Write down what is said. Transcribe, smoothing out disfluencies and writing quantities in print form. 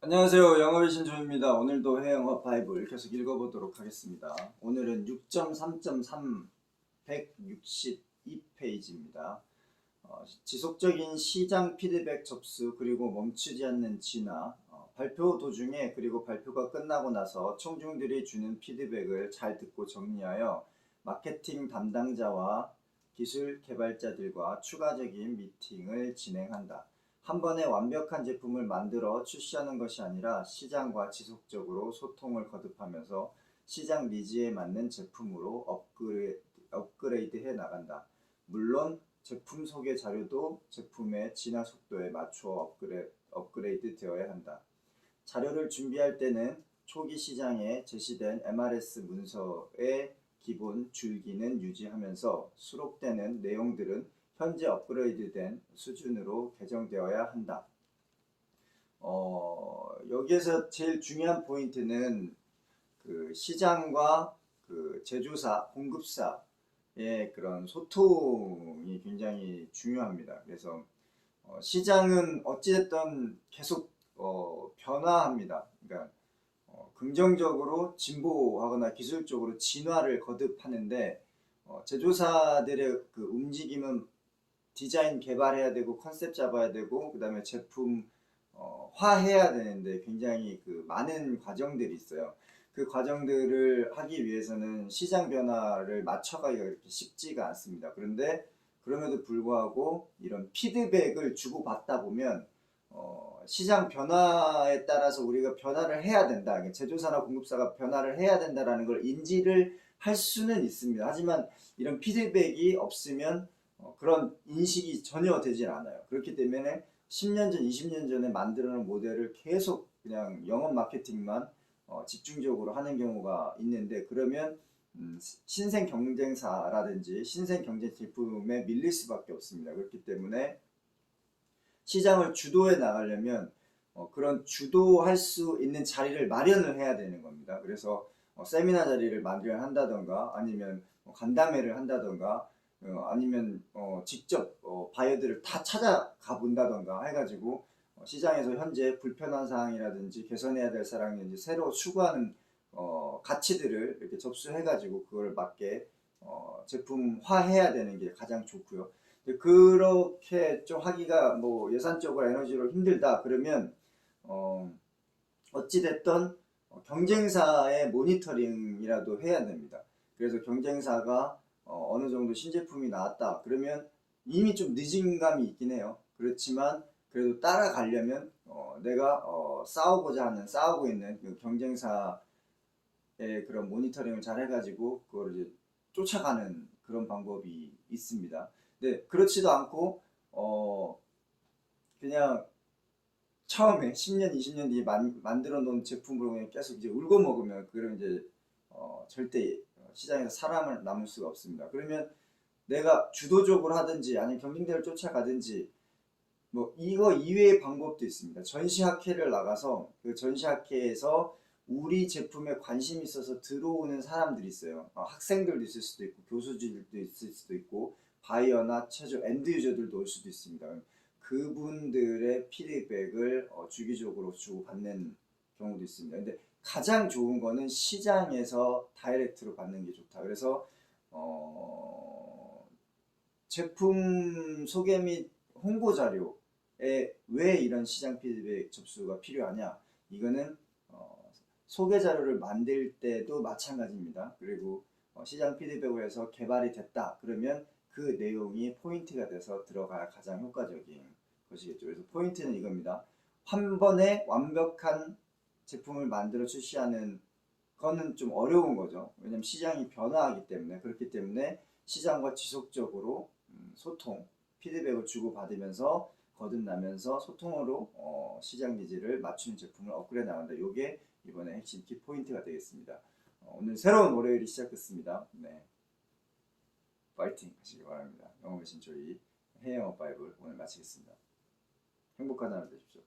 안녕하세요. 영업의 신조입니다. 오늘도 해영업 바이블 계속 읽어보도록 하겠습니다. 오늘은 6.3.3 162페이지입니다. 지속적인 시장 피드백 접수 그리고 멈추지 않는 진화, 발표 도중에 그리고 발표가 끝나고 나서 청중들이 주는 피드백을 잘 듣고 정리하여 마케팅 담당자와 기술 개발자들과 추가적인 미팅을 진행한다. 한 번에 완벽한 제품을 만들어 출시하는 것이 아니라 시장과 지속적으로 소통을 거듭하면서 시장 니즈에 맞는 제품으로 업그레이드해 나간다. 물론 제품 소개 자료도 제품의 진화 속도에 맞추어 업그레이드 되어야 한다. 자료를 준비할 때는 초기 시장에 제시된 MRS 문서의 기본 줄기는 유지하면서 수록되는 내용들은 현재 업그레이드된 수준으로 개정되어야 한다. 여기에서 제일 중요한 포인트는 그 시장과 그 제조사, 공급사의 그런 소통이 굉장히 중요합니다. 그래서 시장은 어찌됐든 계속 변화합니다. 그러니까 긍정적으로 진보하거나 기술적으로 진화를 거듭하는데 제조사들의 그 움직임은 디자인 개발해야 되고 컨셉 잡아야 되고 그 다음에 제품 화해야 되는데 굉장히 그 많은 과정들이 있어요. 그 과정들을 하기 위해서는 시장 변화를 맞춰가기가 그렇게 쉽지가 않습니다. 그런데 그럼에도 불구하고 이런 피드백을 주고받다 보면 시장 변화에 따라서 우리가 변화를 해야 된다. 제조사나 공급사가 변화를 해야 된다라는 걸 인지를 할 수는 있습니다. 하지만 이런 피드백이 없으면 그런 인식이 전혀 되질 않아요. 그렇기 때문에 10년 전, 20년 전에 만들어 놓은 모델을 계속 그냥 영업 마케팅만 집중적으로 하는 경우가 있는데 그러면 신생 경쟁사라든지 신생 경쟁 제품에 밀릴 수밖에 없습니다. 그렇기 때문에 시장을 주도해 나가려면 그런 주도할 수 있는 자리를 마련을 해야 되는 겁니다. 그래서 세미나 자리를 마련한다던가 아니면 간담회를 한다던가 아니면 직접 바이어들을 다 찾아가 본다던가 해가지고 시장에서 현재 불편한 사항이라든지 개선해야 될 사항이든지 새로 추구하는 가치들을 이렇게 접수해가지고 그걸 맞게 제품화해야 되는 게 가장 좋고요. 그렇게 좀 하기가 뭐 예산적으로 에너지로 힘들다 그러면 어찌됐든 경쟁사의 모니터링이라도 해야 됩니다. 그래서 경쟁사가 어느 정도 신제품이 나왔다 그러면 이미 좀 늦은 감이 있긴 해요. 그렇지만 그래도 따라가려면 내가 싸우고 있는 그 경쟁사의 그런 모니터링을 잘 해가지고 그걸 이제 쫓아가는 그런 방법이 있습니다. 근데 그렇지도 않고 그냥 처음에 10년, 20년 뒤에 만들어 놓은 제품으로 그냥 계속 이제 울고 먹으면 그러면 이제 절대 시장에서 살아남을 수가 없습니다. 그러면 내가 주도적으로 하든지 아니면 경쟁자를 쫓아가든지 뭐 이거 이외의 방법도 있습니다. 전시학회를 나가서 그 전시학회에서 우리 제품에 관심 있어서 들어오는 사람들이 있어요. 학생들도 있을 수도 있고 교수들도 있을 수도 있고 바이어나 최저 엔드 유저들도 올 수도 있습니다. 그분들의 피드백을 주기적으로 주고받는 경우도 있습니다. 근데 가장 좋은 거는 시장에서 다이렉트로 받는 게 좋다. 그래서 제품 소개 및 홍보 자료에 왜 이런 시장 피드백 접수가 필요하냐? 이거는 소개 자료를 만들 때도 마찬가지입니다. 그리고 시장 피드백을 해서 개발이 됐다. 그러면 그 내용이 포인트가 돼서 들어가야 가장 효과적인 것이겠죠. 그래서 포인트는 이겁니다. 한 번에 완벽한 제품을 만들어 출시하는 거는 좀 어려운 거죠. 왜냐하면 시장이 변화하기 때문에 그렇기 때문에 시장과 지속적으로 소통, 피드백을 주고받으면서 거듭나면서 소통으로 시장 니즈를 맞추는 제품을 업그레이드 나간다. 이게 이번에 핵심 키 포인트가 되겠습니다. 오늘 새로운 월요일이 시작됐습니다. 네. 파이팅 하시기 바랍니다. 영업의 신조이 해영업 바이블 오늘 마치겠습니다. 행복한 하루 되십시오.